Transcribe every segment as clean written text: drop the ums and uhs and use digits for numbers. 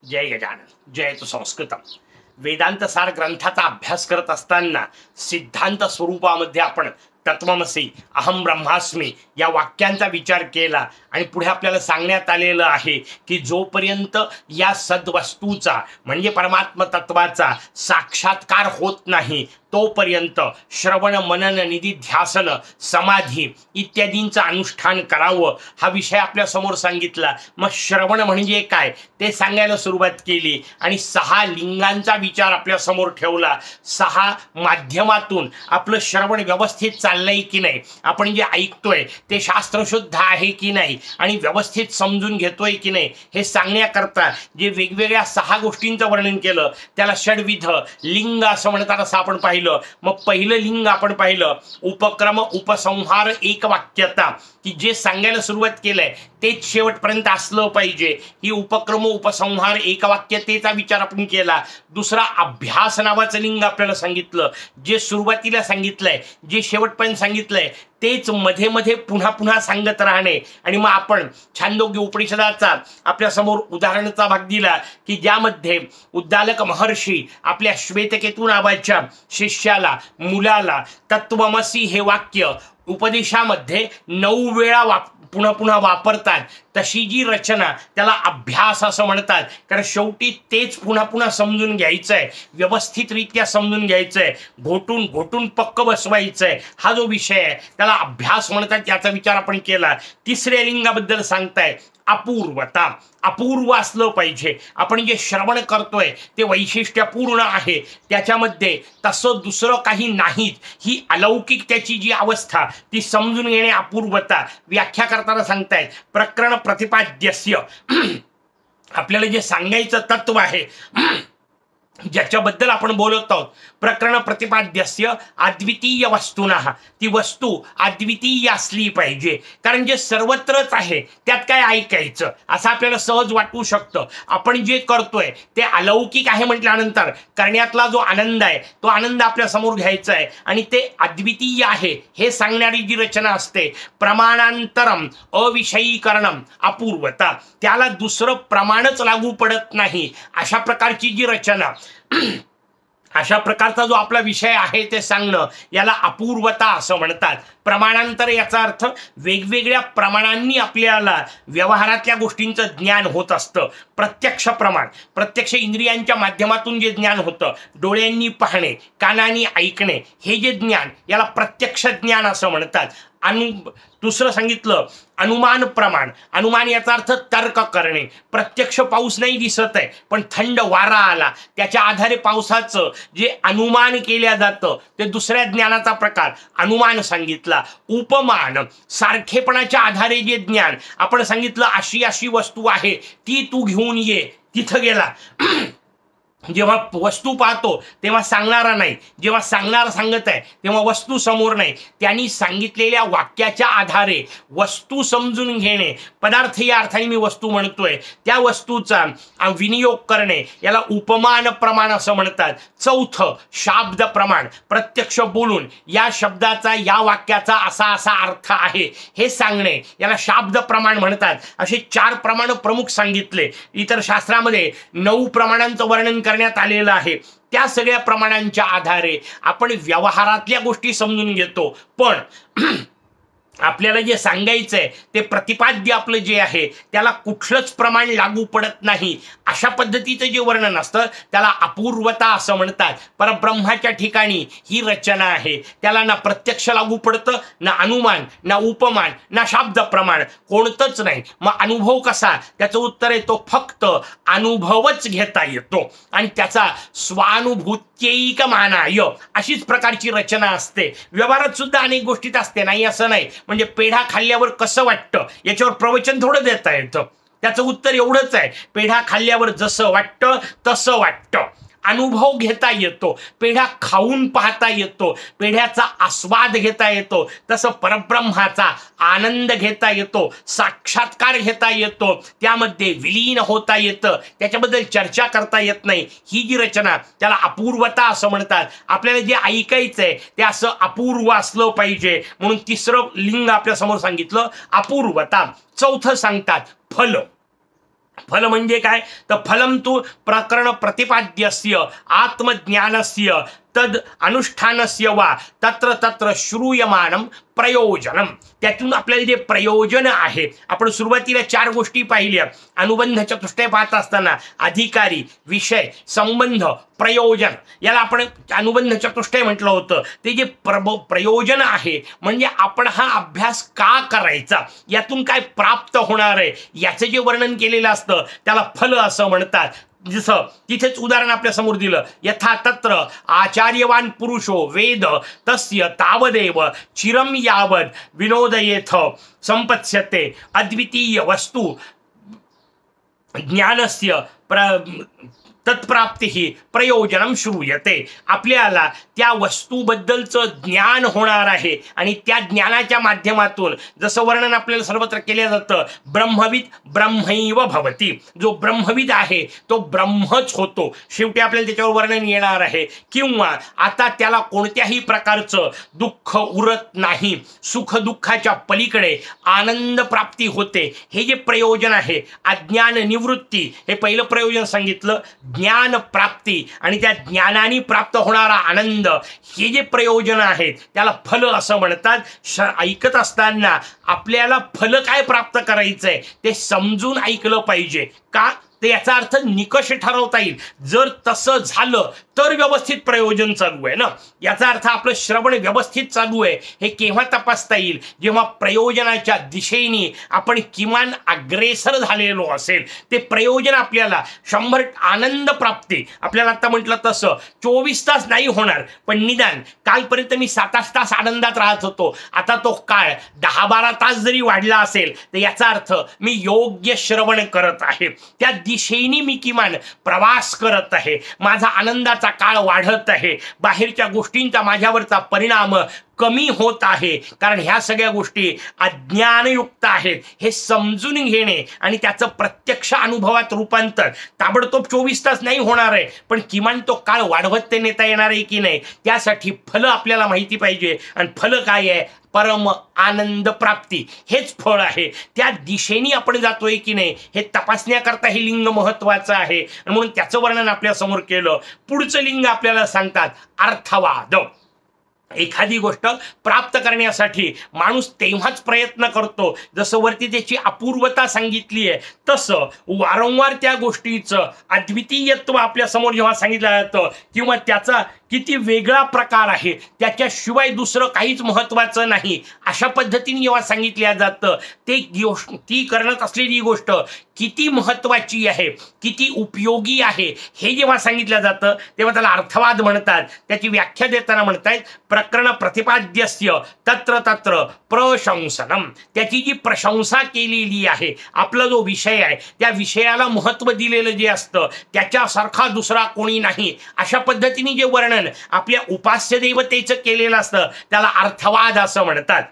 जय गजानन जयतु संस्कृतम. वेदांत सार ग्रंथाचा अभ्यास करत असताना सिद्धांत स्वरूपामध्ये आपण तत्वमसी अहम ब्रह्मास्मी या वाक्यांचा विचार केला आणि पुढे आपल्याला सांगण्यात आलेलं आहे की जोपर्यंत या सद्वस्तूचा म्हणजे परमात्म तत्वाचा साक्षात्कार होत नाही तोपर्यंत श्रवण मनन निधी ध्यासन समाधी इत्यादींचं अनुष्ठान करावं हा विषय आपल्या समोर सांगितला. मग श्रवण म्हणजे काय ते सांगायला सुरुवात केली आणि 6 लिंगांचा विचार आपल्या समोर ठेवला. 6 माध्यमातून आपलं श्रवण व्यवस्थित चाललंय की नाही, आपण जे ऐकतोय ते शास्त्रशुद्ध आहे की नाही आणि व्यवस्थित समजून घेतोय की नाही हे सांगण्याकरता जे वेगवेगळ्या 6 गोष्टींचं वर्णन केलं त्याला षड्विध लिंग असं म्हणतात असं आपण पाहिलं. मग पहिलं लिंग आपण पाहिलं उपक्रम उपसंहार एकवाक्यता की जे सांगायला सुरुवात केलंय तेच शेवटपर्यंत असलं पाहिजे. ही उपक्रम उपसंहार एकवाक्यतेचा विचार आपण केला. दुसरा अभ्यास नावाचं लिंग आपल्याला सांगितलं. जे सुरुवातीला सांगितलंय जे शेवटपर्यंत सांगितलंय तेच मध्ये मध्ये पुन्हा पुन्हा सांगत राहणे. आणि मग आपण छांदोग्य उपनिषदाचा आपल्या समोर उदाहरणाचा भाग दिला की ज्यामध्ये उद्दालक महर्षी आपल्या श्वेतकेतू नावाच्या शिष्याला मुलाला तत्वमसी हे वाक्य उपदेशामध्ये 9 वेळा पुन्हा पुन्हा वापरतात. तशी जी रचना त्याला अभ्यास असं म्हणतात, कारण शेवटी तेच पुन्हा पुन्हा समजून घ्यायचंय, व्यवस्थितरित्या समजून घ्यायचंय, घोटून घोटून पक्क बसवायचंय. हा जो विषय आहे त्याला अभ्यास म्हणतात. याचा विचार आपण केला. तिसऱ्या लिंगाबद्दल सांगताय अपूर्वता. अपूर्व असलं पाहिजे. आपण जे श्रवण करतोय ते वैशिष्ट्यपूर्ण आहे, त्याच्यामध्ये तसं दुसरं काही नाहीत. ही अलौकिक त्याची जी अवस्था ती समजून घेणे अपूर्वता. व्याख्या करताना सांगतायत प्रकरण प्रतिपाद्यस्य आपल्याला जे सांगायचं तत्व आहे ज्याच्याबद्दल आपण बोलत आहोत प्रकरण प्रतिपाद्यस्य अद्वितीय वस्तुनः ती वस्तू अद्वितीय असली पाहिजे. कारण जे सर्वत्रच आहे त्यात काय ऐकायचं असं आपल्याला सहज वाटू शकतं. आपण जे करतोय ते अलौकिक आहे म्हटल्यानंतर करण्यातला जो आनंद आहे तो आनंद आपल्या समोर घ्यायचा आहे आणि ते अद्वितीय आहे हे सांगणारी जी रचना असते प्रमाणांतरम अविषयीकरणम अपूर्वता. त्याला दुसरं प्रमाणच लागू पडत नाही अशा प्रकारची जी रचना अशा प्रकारचा जो आपला विषय आहे ते सांगणं याला अपूर्वता असं म्हणतात. प्रमाणांतर याचा अर्थ वेगवेगळ्या प्रमाणांनी आपल्याला व्यवहारातल्या गोष्टींचं ज्ञान होत असतं. प्रत्यक्ष प्रमाण प्रत्यक्ष इंद्रियांच्या माध्यमातून जे ज्ञान होतं, डोळ्यांनी पाहणे कानांनी ऐकणे हे जे ज्ञान याला प्रत्यक्ष ज्ञान असं म्हणतात. दुसरं सांगितलं अनुमान प्रमाण. अनुमान याचा अर्थ तर्क करणे. प्रत्यक्ष पाऊस नाही दिसत आहे पण थंड वारा आला त्याच्या आधारे पावसाचं जे अनुमान केल्या जातं ते दुसऱ्या ज्ञानाचा प्रकार अनुमान सांगितला. उपमान सारखेपणाच्या आधारे जे ज्ञान आपण सांगितलं अशी अशी वस्तू आहे ती तू घेऊन ये, तिथं गेला. जेव्हा वस्तू पाहतो तेव्हा सांगणारा नाही, जेव्हा सांगणारा सांगत आहे तेव्हा वस्तू समोर नाही. त्यांनी सांगितलेल्या वाक्याच्या आधारे वस्तू समजून घेणे. पदार्थ या अर्थाने मी वस्तू म्हणतोय त्या वस्तूचा विनियोग करणे याला उपमान प्रमाण असं म्हणतात. चौथं शाब्द प्रमाण. प्रत्यक्ष बोलून या शब्दाचा या वाक्याचा असा असा अर्थ आहे हे सांगणे याला शाब्द प्रमाण म्हणतात. असे 4 प्रमाण प्रमुख सांगितले. इतर शास्त्रामध्ये 9 प्रमाणांचं वर्णन करण्यात आलेलं आहे. त्या सगळ्या प्रमाणांच्या आधारे आपण व्यवहारातल्या गोष्टी समजून घेतो. पण आपल्याला जे सांगायचंय ते प्रतिपाद्य आपलं जे आहे त्याला कुठलंच प्रमाण लागू पडत नाही अशा पद्धतीचं जे वर्णन असतं त्याला अपूर्वता असं म्हणतात. परब्रह्माच्या ठिकाणी ही रचना आहे त्याला ना प्रत्यक्ष लागू पडतं ना अनुमान ना उपमान ना शाब्द प्रमाण कोणतंच नाही. मग अनुभव कसा त्याचं उत्तर आहे तो फक्त अनुभवच घेता येतो आणि त्याचा स्वानुभूत्यैक मानाय अशीच प्रकारची रचना असते. व्यवहारात सुद्धा अनेक गोष्टीत असते नाही असं नाही. म्हणजे पेढा खाल्ल्यावर कसं वाटतं याच्यावर प्रवचन थोडं देता येतं. त्याचं उत्तर एवढंच आहे पेढा खाल्ल्यावर जसं वाटतं तसं वाटतं. अनुभव घेता येतो, पेढा खाऊन पाहता येतो, पेढ्याचा आस्वाद घेता येतो. तसं परब्रह्माचा आनंद घेता येतो, साक्षात्कार घेता येतो, त्यामध्ये विलीन होता येतं, त्याच्याबद्दल चर्चा करता येत नाही. ही जी रचना त्याला अपूर्वता असं म्हणतात. आपल्याला जे ऐकायचंय ते असं अपूर्व असलं पाहिजे म्हणून तिसरं लिंग आपल्या समोर सांगितलं अपूर्वता. चौथं सांगतात फल. फल म्हणजे काय तर फलम तू प्रकरण प्रतिपाद्यस्य आत्मज्ञानस्य तद अनुष्ठानस्य वा तत्र तत्र श्रूयमानम प्रयोजनम. त्यातून आपल्याला जे प्रयोजन आहे, आपण सुरुवातीला 4 गोष्टी पाहिल्या. अनुबंध चतुष्टय पाहत असताना अधिकारी, विषय, संबंध, प्रयोजन, याला आपण अनुबंध चतुष्टय म्हटलं होतं. ते जे प्रयोजन आहे म्हणजे आपण हा अभ्यास का करायचा, यातून काय प्राप्त होणार आहे, याचं जे वर्णन केलेलं असतं त्याला फल असं म्हणतात. जसं तिथेच उदाहरण आपल्या समोर दिलं, यथा तत्र आचार्यवान पुरुषो वेद तस्य तावदेव चिरम यावद विनोदयेथ संपत्स्यते अद्वितीय वस्तू ज्ञानस्य तत्प्राप्ती प्रयोजनम श्रूयते. आपल्याला त्या वस्तूबद्दलचं ज्ञान होणार आहे आणि त्या ज्ञानाच्या माध्यमातून जसं वर्णन आपल्याला सर्वत्र केलं जातं, ब्रह्मविद ब्रह्मैव भवती. जो ब्रह्मविद आहे तो ब्रह्मच होतो. शेवटी आपल्याला त्याच्यावर वर्णन येणार आहे. किंवा आता त्याला कोणत्याही प्रकारचं दुःख उरत नाही, सुख दुःखाच्या पलीकडे आनंद प्राप्ती होते. हे जे प्रयोजन आहे, अज्ञान निवृत्ती, हे पहिलं प्रयोजन सांगितलं. ज्ञान प्राप्ती आणि त्या ज्ञानाने प्राप्त होणारा आनंद, हे जे प्रयोजन आहेत त्याला फल असं म्हणतात. ऐकत असताना आपल्याला फल काय प्राप्त करायचंय ते समजून ऐकलं पाहिजे. का ते याचा अर्थ निकष ठरवता येईल. जर तसं झालं तर व्यवस्थित प्रयोजन चालू आहे ना. याचा अर्थ आपलं श्रवण व्यवस्थित चालू आहे हे केव्हा तपासता येईल, जेव्हा प्रयोजनाच्या दिशेने आपण किमान अग्रेसर झालेलो असेल. ते प्रयोजन आपल्याला 100 आनंद प्राप्ती, आपल्याला आता म्हटलं तसं 24 तास नाही होणार, पण निदान कालपर्यंत मी 7-8 तास आनंदात राहत होतो, आता तो काळ 10-12 तास जरी वाढला असेल तर याचा अर्थ मी योग्य श्रवण करत आहे, त्या दिशेने मी किमान प्रवास करत आहे, माझा आनंदाचा काळ वाढत आहे, बाहेरच्या गोष्टींचा माझ्यावरचा परिणाम कमी होत आहे. कारण ह्या सगळ्या गोष्टी अज्ञानयुक्त आहेत हे समजून घेणे आणि त्याचं प्रत्यक्ष अनुभवात रूपांतर ताबडतोब 24 तास नाही होणार आहे, पण किमान तो काळ वाढवत ते नेता येणार आहे की नाही, त्यासाठी फल आपल्याला माहिती पाहिजे. आणि फल काय आहे, परम आनंद प्राप्ती, हेच फळ आहे. त्या दिशेने आपण जातोय की नाही हे तपासण्याकरता हे लिंग महत्वाचं आहे. म्हणून त्याचं वर्णन आपल्या समोर केलं. पुढचं लिंग आपल्याला सांगतात अर्थवाद. एखादी गोष्ट प्राप्त करण्यासाठी माणूस तेव्हाच प्रयत्न करतो जसं वरती त्याची अपूर्वता सांगितली आहे, तसं वारंवार त्या गोष्टीचं अद्वितीयत्व आपल्या समोर जेव्हा सांगितलं जातं किंवा त्याचा किती वेगळा प्रकार आहे, त्याच्याशिवाय दुसरं काहीच महत्वाचं नाही, अशा पद्धतीने जेव्हा सांगितल्या जातं, ती करत असलेली गोष्ट किती महत्वाची आहे, किती उपयोगी आहे, हे जेव्हा सांगितलं जातं तेव्हा त्याला अर्थवाद म्हणतात. त्याची व्याख्या देताना म्हणतायत प्रकरण प्रतिपाद्यस्य तत्र तत्र प्रशंसनम. त्याची जी प्रशंसा केलेली आहे, आपला जो विषय आहे त्या विषयाला महत्व दिलेलं जे असतं त्याच्यासारखा दुसरा कोणी नाही, अशा पद्धतीने जे वर्णन आपल्या उपास्य देवतेचं केलेलं असतं त्याला अर्थवाद असं म्हणतात.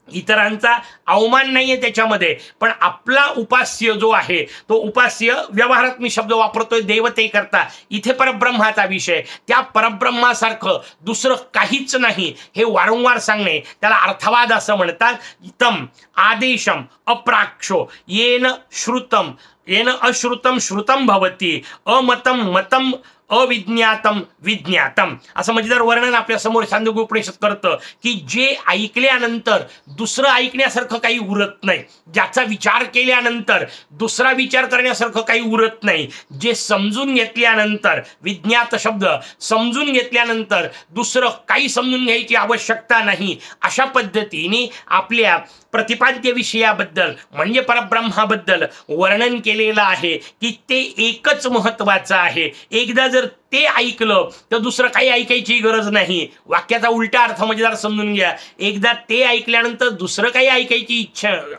इतरांचा अवमान नाहीये त्याच्यामध्ये, पण आपला उपास्य जो आहे तो उपास्य, व्यवहारात मी शब्द वापरतोय देवते करता, इथे परब्रह्माचा विषय, त्या परब्रह्मासारखं दुसरं काहीच नाही हे वारंवार सांगणे त्याला अर्थवाद असं म्हणतात. इतम आदेशम अप्राक्षो येन श्रुतम येन अश्रुतम श्रुतम भवती अमतम मतम अविज्ञातम विज्ञातम. असं मजेदार वर्णन आपल्या समोर छांदोग्य उपनिषद करतं की जे ऐकल्यानंतर दुसरं ऐकण्यासारखं काही उरत नाही, ज्याचा विचार केल्यानंतर दुसरा विचार करण्यासारखं काही उरत नाही, जे समजून घेतल्यानंतर, विज्ञात शब्द समजून घेतल्यानंतर दुसरं काही समजून घ्यायची आवश्यकता नाही, अशा पद्धतीने आपल्या प्रतिपाद्य विषयाबद्दल म्हणजे परब्रह्माबद्दल वर्णन केलेलं आहे की ते एकच महत्वाचं आहे. एकदा जर ते ऐकलं तर दुसरं काही ऐकायची गरज नाही. वाक्याचा उलटा अर्थ मजेदार समजून घ्या, एकदा ते ऐकल्यानंतर दुसरं काही ऐकायची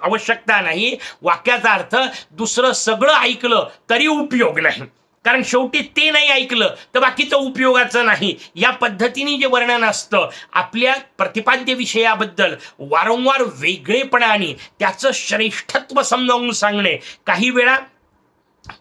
आवश्यकता नाही. वाक्याचा अर्थ दुसरं सगळं ऐकलं तरी उपयोग नाही, कारण शेवटी ते नाही ऐकलं तर बाकीचं उपयोगाचं नाही. या पद्धतीने जे वर्णन असतं आपल्या प्रतिपाद्य विषयाबद्दल वारंवार वेगळेपणाने त्याचं श्रेष्ठत्व समजावून सांगणे. काही वेळा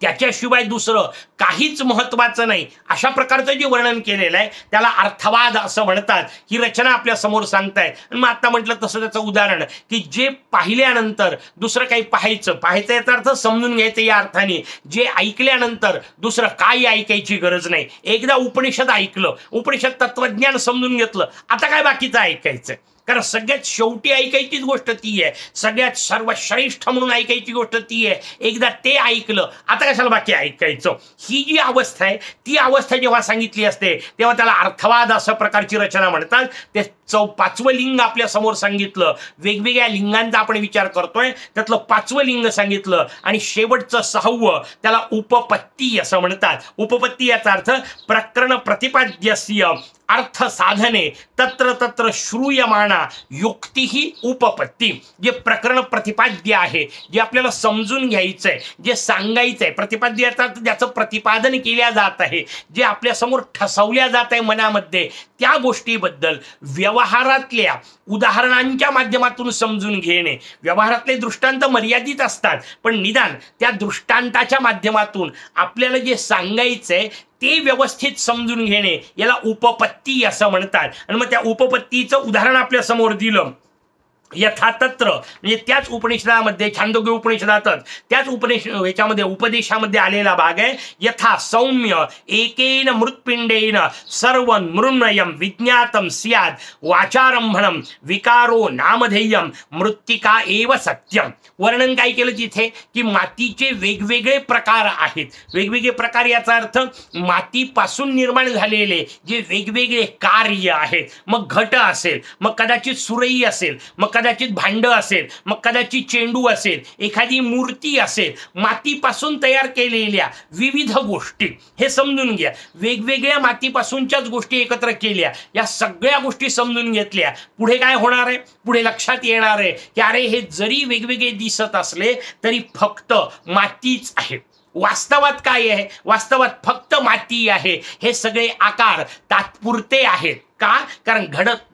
त्याच्याशिवाय दुसरं काहीच महत्वाचं नाही, अशा प्रकारचं जे वर्णन केलेलं आहे त्याला अर्थवाद असं म्हणतात. ही रचना आपल्या समोर सांगतायत. मग आता म्हटलं तसं त्याचं उदाहरण की जे पाहिल्यानंतर दुसरं काही पाहायचं याचा अर्थ समजून घ्यायचं या अर्थाने, जे ऐकल्यानंतर दुसरं काही ऐकायची गरज नाही. एकदा उपनिषद ऐकलं, उपनिषद तत्वज्ञान समजून घेतलं, आता काय बाकीचं ऐकायचं? कारण सगळ्यात शेवटी ऐकायचीच गोष्ट ती आहे, सगळ्यात सर्वश्रेष्ठ म्हणून ऐकायची गोष्ट ती आहे. एकदा ते ऐकलं, आता कशाला बाकी ऐकायचं? ही जी अवस्था आहे ती अवस्था जेव्हा सांगितली असते तेव्हा त्याला अर्थवाद अशा प्रकारची रचना म्हणतात. ते 5वं लिंग आपल्या समोर सांगितलं, वेगवेगळ्या लिंगांचा आपण विचार करतोय, त्यातलं 5वं लिंग सांगितलं आणि शेवटचं 6वं त्याला उपपत्ती असं म्हणतात. उपपत्ती याचा अर्थ प्रकरण प्रतिपाद्यस्य अर्थ साधने तत्र तत्र श्रूयमाणा युक्ती ही उपपत्ती. जे प्रकरण प्रतिपाद्य आहे, जे आपल्याला समजून घ्यायचंय, जे सांगायचंय, प्रतिपाद्य याचा अर्थ ज्याचं प्रतिपादन केल्या जात आहे, जे आपल्या समोर ठसवल्या जात आहे मनामध्ये, त्या गोष्टीबद्दल व्यवहारातल्या उदाहरणांच्या माध्यमातून समजून घेणे. व्यवहारातले दृष्टांत मर्यादित असतात, पण निदान त्या दृष्टांताच्या माध्यमातून आपल्याला जे सांगायचंय ते व्यवस्थित समजून घेणे याला उपपत्ती असं म्हणतात. आणि मग त्या उपपत्तीचं उदाहरण आपल्या समोर दिलं. यथातत्र म्हणजे त्याच उपनिषदामध्ये, छांदोग्य उपनिषदातच त्याच ह्याच्यामध्ये उपदेशामध्ये आलेला भाग आहे. यथा सौम्य एकेन मृत्पिंडेन सर्व मृण्मयम विज्ञातम स्याद वाचारंभणम विकारो नामधेयम मृत्तिका एव सत्यम. वर्णन काय केलं तिथे की मातीचे वेगवेगळे प्रकार आहेत. वेगवेगळे प्रकार याचा अर्थ मातीपासून निर्माण झालेले जे वेगवेगळे कार्य आहेत. मग घट असेल, मग कदाचित सुरई असेल, मग कदाचित भांड असेल, मग कदाचित चेंडू असेल, एखादी मूर्ती असेल, मातीपासून तयार केलेल्या विविध गोष्टी. हे समजून घ्या, वेगवेगळ्या मातीपासूनच्याच गोष्टी एकत्र केल्या, या सगळ्या गोष्टी समजून घेतल्या, पुढे काय होणार आहे? पुढे लक्षात येणार आहे की अरे हे जरी वेगवेगळे दिसत असले तरी फक्त मातीच आहे. वास्तवात काय आहे? वास्तवात फक्त माती आहे. हे सगळे आकार तात्पुरते आहेत. का? कारण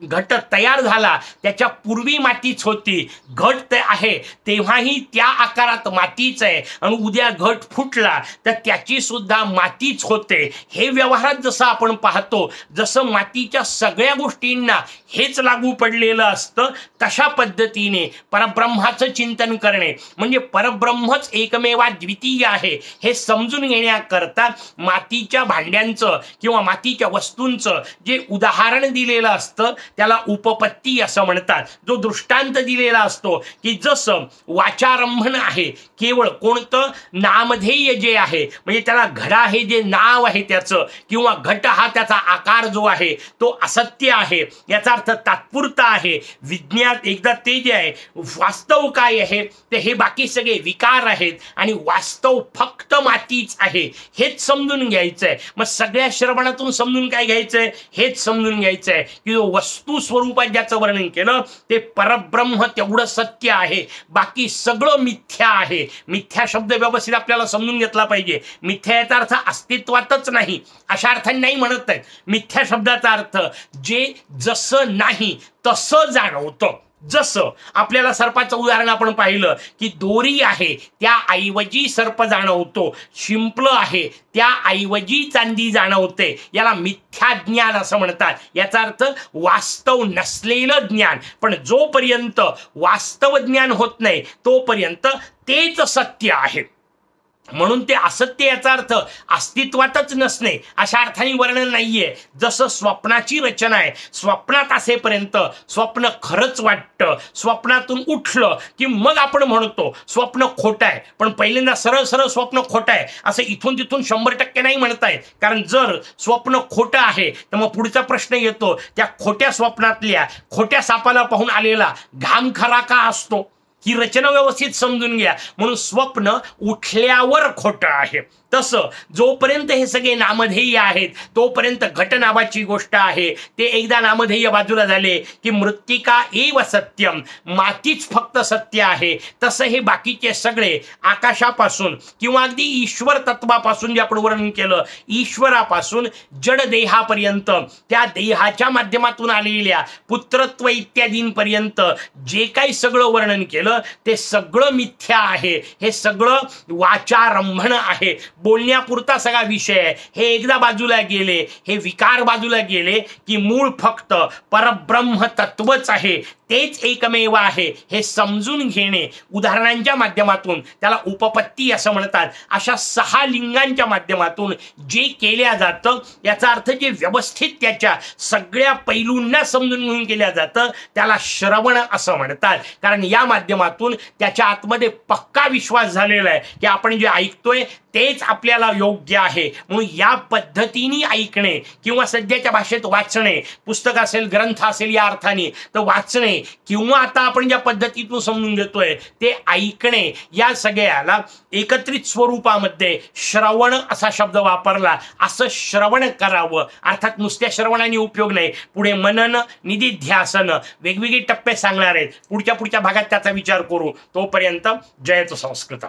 घट तयार झाला त्याच्या पूर्वी मातीच होती. घट आहे तेव्हाही त्या आकारात मातीच आहे, आणि उद्या घट फुटला तर त्याची सुद्धा मातीच होते. हे व्यवहारात जसं आपण पाहतो, जसं मातीच्या सगळ्या गोष्टींना हेच लागू पडलेलं असतं, तशा पद्धतीने परब्रह्माचं चिंतन करणे म्हणजे परब्रह्मच एकमेवा द्वितीय आहे हे समजून घेण्याकरता मातीच्या भांड्यांचं किंवा मातीच्या वस्तूंचं जे उदाहरण दिलेलं असतं त्याला उपपत्ती असं म्हणतात. जो दृष्टांत दिलेला असतो की जसं वाचारंभण आहे, केवळ कोणतं नामधेय जे आहे म्हणजे त्याला घडा हे जे नाव आहे त्याचं, किंवा घट हा त्याचा आकार जो आहे तो असत्य आहे, याचा अर्थ तात्पुरता आहे. विज्ञान एकदा ते जे आहे, वास्तव काय आहे ते हे बाकी सगळे विकार आहेत, आणि वास्तव फक्त मातीच आहे हेच समजून घ्यायचंय. मग सगळ्या श्रवणातून समजून काय घ्यायचंय? हेच समजून घ्यायचंय की वस्तू स्वरूपात ज्याचं वर्णन केलं ते परब्रह्म तेवढं सत्य आहे, बाकी सगळं मिथ्या आहे. मिथ्या शब्द व्यवस्थित आपल्याला समजून घेतला पाहिजे. मिथ्या याचा अर्थ अस्तित्वातच नाही अशा अर्थाने नाही म्हणत आहेत. मिथ्या शब्दाचा अर्थ जे जसं नाही तसं जाणवतं. जसं आपल्याला सर्पाचं उदाहरण आपण पाहिलं की दोरी आहे त्या ऐवजी सर्प जाणवतो, शिंपलं आहे त्या ऐवजी चांदी जाणवते, याला मिथ्या ज्ञान असं म्हणतात. याचा अर्थ वास्तव नसलेलं ज्ञान. पण जोपर्यंत वास्तव ज्ञान होत नाही तोपर्यंत तेच सत्य आहे. म्हणून ते असत्य याचा अर्थ अस्तित्वातच नसणे अशा अर्थाने वर्णन नाहीये. जसं स्वप्नाची रचना आहे, स्वप्नात असेपर्यंत स्वप्न खरंच वाटतं, स्वप्नातून उठलं की मग आपण म्हणतो स्वप्न खोटं आहे. पण पहिल्यांदा सरळ सरळ स्वप्न खोटं आहे असं इथून तिथून 100% नाही म्हणतायत. कारण जर स्वप्न खोटं आहे तर मग पुढचा प्रश्न येतो, त्या खोट्या स्वप्नातल्या खोट्या सापाला पाहून आलेला घाम खरा का असतो? ही रचना व्यवस्थित समजून घ्या. म्हणून स्वप्न उठल्यावर खोटं आहे. तसं जोपर्यंत हे सगळे नामधेय आहेत तोपर्यंत घट नावाची गोष्ट आहे ते एकदा नामधेय बाजूला झाले की मृत्तिका एव सत्यम, मातीच फक्त सत्य आहे. तसं हे बाकीचे सगळे आकाशापासून किंवा अगदी ईश्वर तत्वापासून जे आपण वर्णन केलं, ईश्वरापासून जड देहापर्यंत, त्या देहाच्या माध्यमातून आलेल्या पुत्रत्व इत्यादींपर्यंत जे काही सगळं वर्णन केलं सांगितलं ते सगळं मिथ्या आहे, हे सगळं वाचारंभण आहे, बोलण्यापुरता सगळा विषय आहे. हे एकदा बाजूला गेले, हे विकार बाजूला गेले की मूळ फक्त परब्रह्म तत्वच आहे, तेच एकमेव आहे हे समजून घेणे. उदाहरणांच्या माध्यमातून, त्याला उपपत्ती असं म्हणतात, अशा 6 लिंगांच्या माध्यमातून जे केल्या जातं याचा अर्थ जे व्यवस्थित त्याच्या सगळ्या पैलूंना समजून घेऊन केल्या जातं त्याला श्रवण असं म्हणतात. कारण या माध्यमातून त्याच्या आतमध्ये पक्का विश्वास झालेला आहे की आपण जे ऐकतोय तेच आपल्याला योग्य आहे. म्हणून या पद्धतीने ऐकणे किंवा सध्याच्या भाषेत वाचणे, पुस्तक असेल ग्रंथ असेल या अर्थाने तर वाचणे, किंवा आता आपण ज्या पद्धतीतून समजून घेतोय ते ऐकणे, या सगळ्याला एकत्रित स्वरूपामध्ये श्रवण असा शब्द वापरला. असं श्रवण करावं, अर्थात नुसत्या श्रवणाने उपयोग नाही, पुढे मनन निधिध्यासन वेगवेगळे टप्पे सांगणार आहेत. पुढच्या भागात त्याचा विचार करू. तोपर्यंत जयतु संस्कृतम.